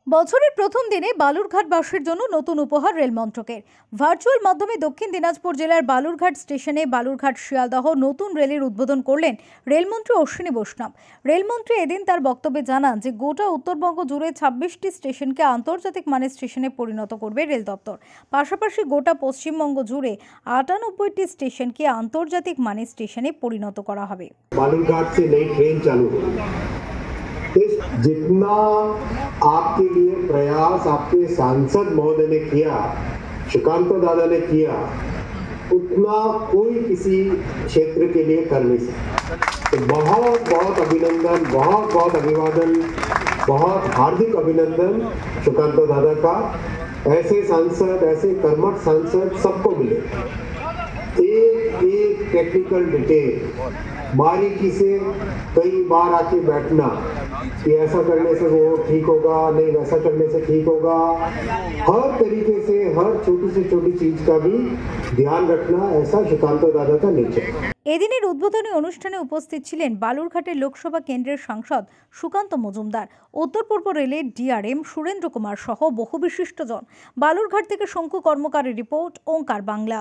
বছরের প্রথম দিনে বালুরঘাটবাসীর জন্য নতুন উপহার রেল মন্ত্রকের। ভার্চুয়াল মাধ্যমে দক্ষিণ দিনাজপুর জেলার বালুরঘাট স্টেশনে বালুরঘাট শিয়ালদহ নতুন রেলের উদ্বোধন করলেন রেলমন্ত্রী অশ্বিনী বৈষ্ণব। রেলমন্ত্রী এদিন তার বক্তব্যে জানান যে গোটা উত্তরবঙ্গ জুড়ে 26টি স্টেশনকে আন্তর্জাতিক মানের স্টেশনে পরিণত করবে রেল দপ্তর। পাশাপাশি গোটা পশ্চিমবঙ্গ জুড়ে 98টি স্টেশনকে আন্তর্জাতিক মানের স্টেশনে পরিণত করা হবে। बालूरघाट से नई ट्रेन चालू होगी। जितना आपके लिए प्रयास आपके सांसद महोदय ने किया, सुकांत दादा ने किया, उतना कोई किसी क्षेत्र के लिए कर नहीं सकता। तो बहुत बहुत अभिनंदन, बहुत बहुत अभिवादन, बहुत हार्दिक अभिनंदन सुकांत दादा का। ऐसे सांसद, ऐसे कर्मठ सांसद सबको मिले। एक एक टेक्निकल डिटेल बारीकी से कई बार आके बैठना कि ऐसा करने से वो ठीक होगा, नहीं वैसा करने से ठीक होगा, हर तरीके से हर छोटी से छोटी चीज का भी ध्यान रखना, ऐसा सुकांत दादा का नेचर। এদিনের উদ্বোধনী অনুষ্ঠানে উপস্থিত ছিলেন বালুরঘাটের লোকসভা কেন্দ্রের সাংসদ সুকান্ত মজুমদার, উত্তর পূর্ব রেলের ডিআরএম সুরেন্দ্র কুমার সহ বহু বিশিষ্টজন। বালুরঘাট থেকে শঙ্কু কর্মকারের রিপোর্ট, ওঙ্কার বাংলা।